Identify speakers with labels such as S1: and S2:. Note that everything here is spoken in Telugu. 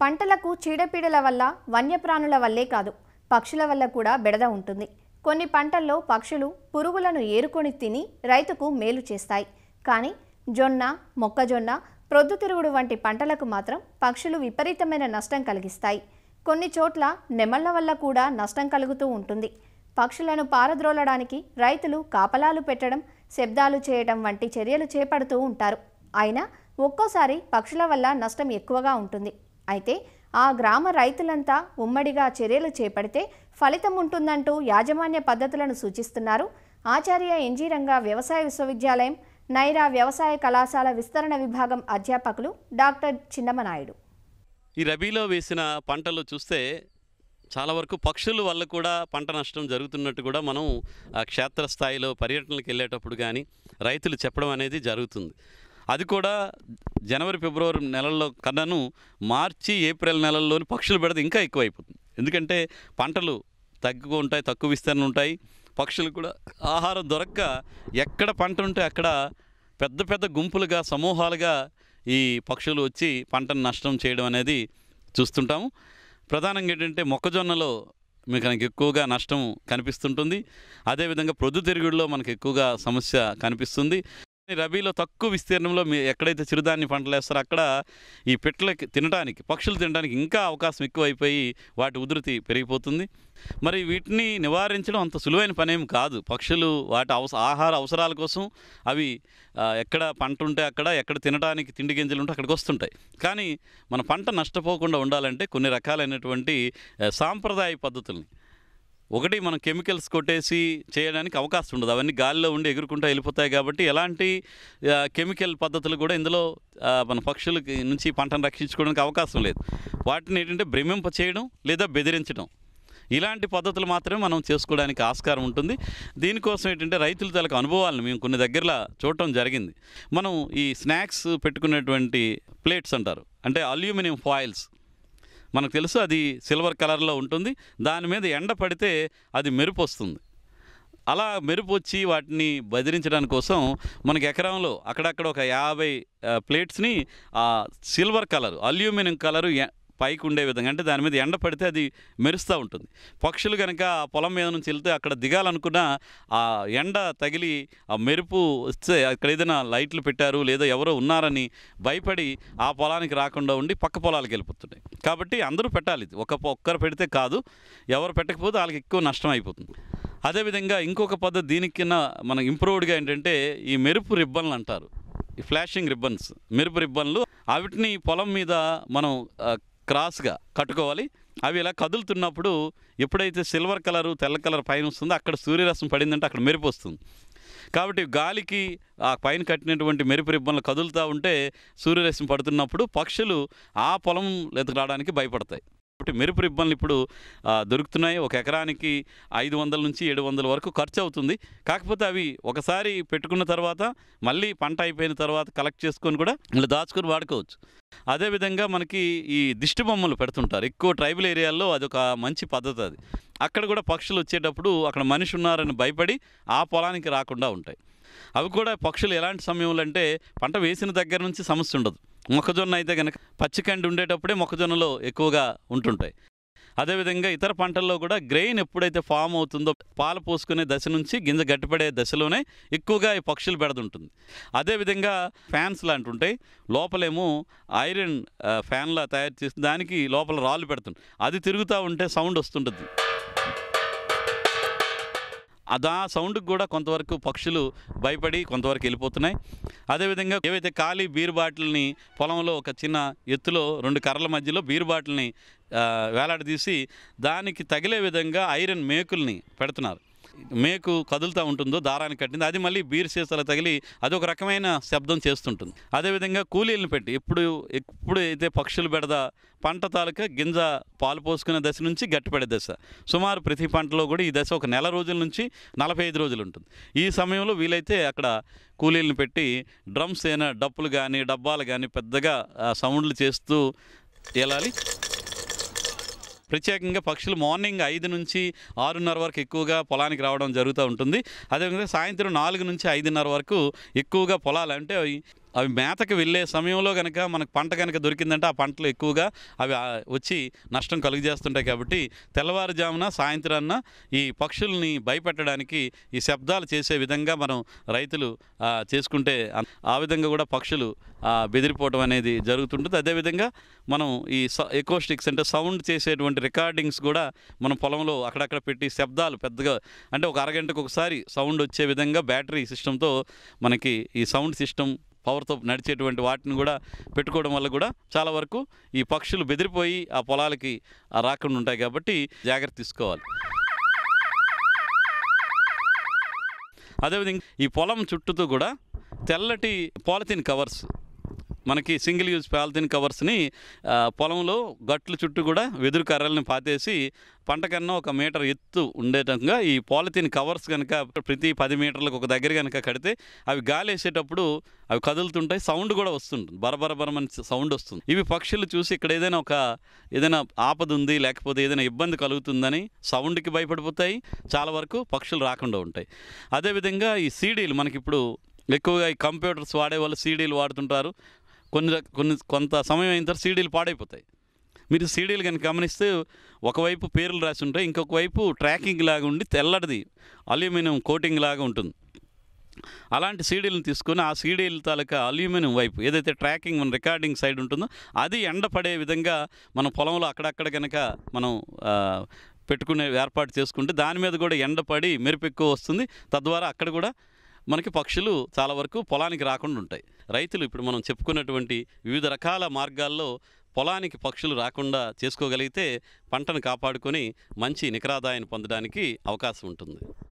S1: పంటలకు చీడపీడల వల్ల వన్యప్రాణుల వల్లే కాదు పక్షుల వల్ల కూడా బెడద ఉంటుంది. కొన్ని పంటల్లో పక్షులు పురుగులను ఏరుకొని తిని రైతుకు మేలు చేస్తాయి. కానీ జొన్న, మొక్కజొన్న, ప్రొద్దుతిరుగుడు వంటి పంటలకు మాత్రం పక్షులు విపరీతమైన నష్టం కలిగిస్తాయి. కొన్ని చోట్ల నెమళ్ల వల్ల కూడా నష్టం కలుగుతూ ఉంటుంది. పక్షులను పారద్రోలడానికి రైతులు కాపలాలు పెట్టడం, శబ్దాలు చేయడం వంటి చర్యలు చేపడుతూ ఉంటారు. అయినా ఒక్కోసారి పక్షుల వల్ల నష్టం ఎక్కువగా ఉంటుంది. అయితే ఆ గ్రామ రైతులంతా ఉమ్మడిగా చర్యలు చేపడితే ఫలితం ఉంటుందంటూ యాజమాన్య పద్ధతులను సూచిస్తున్నారు ఆచార్య ఎన్జీ రంగా వ్యవసాయ విశ్వవిద్యాలయం, నైరా వ్యవసాయ కళాశాల విస్తరణ విభాగం అధ్యాపకులు డాక్టర్ చిన్నమనాయుడు.
S2: ఈ రబీలో వేసిన పంటలు చూస్తే చాలా వరకు పక్షుల వల్ల కూడా పంట నష్టం జరుగుతున్నట్టు కూడా మనం క్షేత్రస్థాయిలో పర్యటనలకు వెళ్ళేటప్పుడు కానీ రైతులు చెప్పడం అనేది జరుగుతుంది. అది కూడా జనవరి, ఫిబ్రవరి నెలల్లో కన్నాను మార్చి, ఏప్రిల్ నెలల్లోని పక్షులు పెడితే ఇంకా ఎక్కువైపోతుంది. ఎందుకంటే పంటలు తక్కువ ఉంటాయి, తక్కువ విస్తరణ ఉంటాయి. పక్షులు కూడా ఆహారం దొరక్క ఎక్కడ పంట ఉంటే అక్కడ పెద్ద పెద్ద గుంపులుగా, సమూహాలుగా ఈ పక్షులు వచ్చి పంటను నష్టం చేయడం అనేది చూస్తుంటాము. ప్రధానంగా ఏంటంటే మొక్కజొన్నలో మనకు ఎక్కువగా నష్టం కనిపిస్తుంటుంది. అదేవిధంగా ప్రొద్దుతిరుగుడులో మనకు ఎక్కువగా సమస్య కనిపిస్తుంది. రబీలో తక్కువ విస్తీర్ణంలో ఎక్కడైతే చిరుధాన్య పంటలు వేస్తారో అక్కడ ఈ పిట్టలకి తినడానికి, పక్షులు తినడానికి ఇంకా అవకాశం ఎక్కువైపోయి వాటి ఉధృతి పెరిగిపోతుంది. మరి వీటిని నివారించడం అంత సులువైన పనేం కాదు. పక్షులు వాటి ఆహార అవసరాల కోసం అవి ఎక్కడ పంట ఉంటే అక్కడ, ఎక్కడ తినడానికి తిండి గింజలు ఉంటే అక్కడికి వస్తుంటాయి. కానీ మన పంట నష్టపోకుండా ఉండాలంటే కొన్ని రకాలైనటువంటి సాంప్రదాయ పద్ధతుల్ని, ఒకటి మనం కెమికల్స్ కొట్టేసి చేయడానికి అవకాశం ఉండదు. అవన్నీ గాలిలో ఉండి ఎగురుకుంటూ వెళ్ళిపోతాయి. కాబట్టి ఎలాంటి కెమికల్ పద్ధతులు కూడా ఇందులో మన పక్షుల నుంచి పంటను రక్షించుకోవడానికి అవకాశం లేదు. వాటిని ఏంటంటే భ్రమింప చేయడం లేదా బెదిరించడం, ఇలాంటి పద్ధతులు మాత్రమే మనం చేసుకోవడానికి ఆస్కారం ఉంటుంది. దీనికోసం ఏంటంటే రైతుల తాలూకు అనుభవాలను మేము కొన్ని దగ్గరలో చూడటం జరిగింది. మనం ఈ స్నాక్స్ పెట్టుకునేటువంటి ప్లేట్స్ అంటారు, అంటే అల్యూమినియం ఫాయిల్స్ మనకు తెలుసు, అది సిల్వర్ కలర్లో ఉంటుంది. దాని మీద ఎండ పడితే అది మెరుపు వస్తుంది. అలా మెరుపు వచ్చి వాటిని బెదిరించడానికి కోసం మనకి ఎకరంలో అక్కడక్కడ ఒక 50 ప్లేట్స్ని సిల్వర్ కలరు, అల్యూమినియం కలరు పైకి ఉండే విధంగా, అంటే దాని మీద ఎండ పడితే అది మెరుస్తూ ఉంటుంది. పక్షులు కనుక ఆ పొలం మీద నుంచి వెళ్తే అక్కడ దిగాలనుకున్న ఆ ఎండ తగిలి ఆ మెరుపు వస్తే అక్కడ ఏదైనా లైట్లు పెట్టారు లేదా ఎవరో ఉన్నారని భయపడి ఆ పొలానికి రాకుండా ఉండి పక్క పొలాలకు వెళ్ళిపోతున్నాయి. కాబట్టి అందరూ పెట్టాలి. ఒక్కరు పెడితే కాదు, ఎవరు పెట్టకపోతే వాళ్ళకి ఎక్కువ నష్టం అయిపోతుంది. అదేవిధంగా ఇంకొక పద్ధతి దీనికి కింద మన ఇంప్రూవ్డ్గా ఏంటంటే ఈ మెరుపు రిబ్బన్లు అంటారు, ఈ ఫ్లాషింగ్ రిబ్బన్స్, మెరుపు రిబ్బన్లు. వాటిని పొలం మీద మనం క్రాస్గా కట్టుకోవాలి. అవి ఇలా కదులుతున్నప్పుడు ఎప్పుడైతే సిల్వర్ కలరు, తెల్ల కలర్ పైన వస్తుందో అక్కడ సూర్యరశ్మి పడిందంటే అక్కడ మెరుపు వస్తుంది. కాబట్టి గాలికి ఆ పైన కట్టినటువంటి మెరుపు రిబ్బన్లు కదులుతూ ఉంటే సూర్యరశ్మి పడుతున్నప్పుడు పక్షులు ఆ పొలం ఎదుగురావడానికి భయపడతాయి. కాబట్టి మెరుపు రిబ్బన్లు ఇప్పుడు దొరుకుతున్నాయి. ఒక ఎకరానికి 500 నుంచి 700 వరకు ఖర్చు అవుతుంది. కాకపోతే అవి ఒకసారి పెట్టుకున్న తర్వాత మళ్ళీ పంట అయిపోయిన తర్వాత కలెక్ట్ చేసుకొని కూడా ఇలా దాచుకొని వాడుకోవచ్చు. అదేవిధంగా మనకి ఈ దిష్టి బొమ్మలు పెడుతుంటారు ఎక్కువ ట్రైబల్ ఏరియాల్లో, అదొక మంచి పద్ధతి. అది అక్కడ కూడా పక్షులు వచ్చేటప్పుడు అక్కడ మనిషి ఉన్నారని భయపడి ఆ పొలానికి రాకుండా ఉంటాయి. అవి కూడా పక్షులు ఎలాంటి సమయంలో అంటే పంట వేసిన దగ్గర నుంచి సమస్య ఉండదు. మొక్కజొన్న అయితే కనుక పచ్చికండి ఉండేటప్పుడే మొక్కజొన్నలో ఎక్కువగా ఉంటుంటాయి. అదేవిధంగా ఇతర పంటల్లో కూడా గ్రెయిన్ ఎప్పుడైతే ఫామ్ అవుతుందో పాలు పోసుకునే దశ నుంచి గింజ గట్టిపడే దశలోనే ఎక్కువగా ఈ పక్షులు పెడుతుంటుంది. అదేవిధంగా ఫ్యాన్స్ లాంటి ఉంటాయి, లోపలేమో ఐరన్ ఫ్యాన్లా తయారు చేసి దానికి లోపల రాళ్ళు పెడుతుంది. అది తిరుగుతూ ఉంటే సౌండ్ వస్తుంటుంది. ఆ సౌండ్కి కూడా కొంతవరకు పక్షులు భయపడి కొంతవరకు వెళ్ళిపోతున్నాయి. అదేవిధంగా ఏవైతే ఖాళీ బీర్ బాటిల్ని పొలంలో ఒక చిన్న ఎత్తులో 2 కర్రల మధ్యలో బీర్ బాటిల్ని వేలాడదీసి దానికి తగిలే విధంగా ఐరన్ మేకుల్ని పెడుతున్నారు. మేకు కదులుతూ ఉంటుందో దారానికి కట్టింది, అది మళ్ళీ బీర్ సీసాలు తగిలి అదొక రకమైన శబ్దం చేస్తుంటుంది. అదేవిధంగా కూలీలను పెట్టి ఎప్పుడైతే పక్షులు బెడద పంట తాలూకా గింజ పాలు పోసుకునే దశ నుంచి గట్టిపడే దశ, సుమారు ప్రతి పంటలో కూడా ఈ దశ ఒక నెల రోజుల నుంచి 45 రోజులు ఉంటుంది. ఈ సమయంలో వీలైతే అక్కడ కూలీలను పెట్టి డ్రమ్స్ అయినా డప్పులు కానీ డబ్బాలు కానీ పెద్దగా సౌండ్లు చేస్తూ వెళ్ళాలి. ప్రత్యేకంగా పక్షులు మార్నింగ్ 5 నుంచి 6:30 వరకు ఎక్కువగా పొలానికి రావడం జరుగుతూ ఉంటుంది. అదేవిధంగా సాయంత్రం 4 నుంచి 5:30 వరకు ఎక్కువగా పొలాలు, అంటే అవి మేతకు వెళ్ళే సమయంలో కనుక మనకు పంట కనుక దొరికిందంటే ఆ పంటలు ఎక్కువగా అవి వచ్చి నష్టం కలుగజేస్తుంటాయి. కాబట్టి తెల్లవారుజామున సాయంత్రాన్న ఈ పక్షుల్ని భయపెట్టడానికి ఈ శబ్దాలు చేసే విధంగా మనం రైతులు చేసుకుంటే ఆ విధంగా కూడా పక్షులు బెదిరిపోవడం అనేది జరుగుతుంటుంది. అదేవిధంగా మనం ఈ ఎకోస్టిక్స్ అంటే సౌండ్ చేసేటువంటి రికార్డింగ్స్ కూడా మనం పొలంలో అక్కడక్కడ పెట్టి శబ్దాలు పెద్దగా అంటే ఒక అరగంటకు ఒకసారి సౌండ్ వచ్చే విధంగా బ్యాటరీ సిస్టంతో మనకి ఈ సౌండ్ సిస్టమ్ పవర్తో నడిచేటువంటి వాటిని కూడా పెట్టుకోవడం వల్ల కూడా చాలా వరకు ఈ పక్షులు బెదిరిపోయి ఆ పొలాలకి రాకుండా ఉంటాయి. కాబట్టి జాగ్రత్త తీసుకోవాలి. అదేవిధంగా ఈ పొలం చుట్టూతో కూడా తెల్లటి పాలిథిన్ కవర్స్ మనకి సింగిల్ యూజ్ పాలిథిన్ కవర్స్ని పొలంలో గట్ల చుట్టూ కూడా వెదురు కర్రల్ని పాతేసి పంట కన్నా 1 మీటర్ ఎత్తు ఉండేటంగా ఈ పాలిథిన్ కవర్స్ కనుక ప్రతి 10 మీటర్లకు ఒక దగ్గర కనుక కడితే అవి గాలి వేసేటప్పుడు అవి కదులుతుంటాయి, సౌండ్ కూడా వస్తుంటుంది, బరబరబరమని సౌండ్ వస్తుంది. ఇవి పక్షులు చూసి ఇక్కడ ఏదైనా ఆపద ఉంది లేకపోతే ఏదైనా ఇబ్బంది కలుగుతుందని సౌండ్కి భయపడిపోతాయి, చాలా వరకు పక్షులు రాకుండా ఉంటాయి. అదేవిధంగా ఈ సీడీలు మనకి ఇప్పుడు ఎక్కువగా ఈ కంప్యూటర్స్ వాడే వాళ్ళు సీడీలు వాడుతుంటారు. కొంత సమయం అయిన తర్వాత సీడీలు పాడైపోతాయి. మీరు సీడీలు కనుక గమనిస్తే ఒకవైపు పేర్లు రాసి ఉంటాయి, ఇంకొక వైపు ట్రాకింగ్ లాగా ఉండి తెల్లటిది అల్యూమినియం కోటింగ్ లాగా ఉంటుంది. అలాంటి సీడీలను తీసుకొని ఆ సీడీల తాలూకా అల్యూమినియం వైపు ఏదైతే ట్రాకింగ్ మన రికార్డింగ్ సైడ్ ఉంటుందో అది ఎండపడే విధంగా మన పొలంలో అక్కడక్కడ కనుక మనం పెట్టుకునే ఏర్పాటు చేసుకుంటే దాని మీద కూడా ఎండపడి మెరుపు ఎక్కువ వస్తుంది. తద్వారా అక్కడ కూడా మనకి పక్షులు చాలా వరకు పొలానికి రాకుండా ఉంటాయి. రైతులు ఇప్పుడు మనం చెప్పుకున్నటువంటి వివిధ రకాల మార్గాల్లో పొలానికి పక్షులు రాకుండా చేసుకోగలిగితే పంటను కాపాడుకొని మంచి నికరాదాయాన్ని పొందడానికి అవకాశం ఉంటుంది.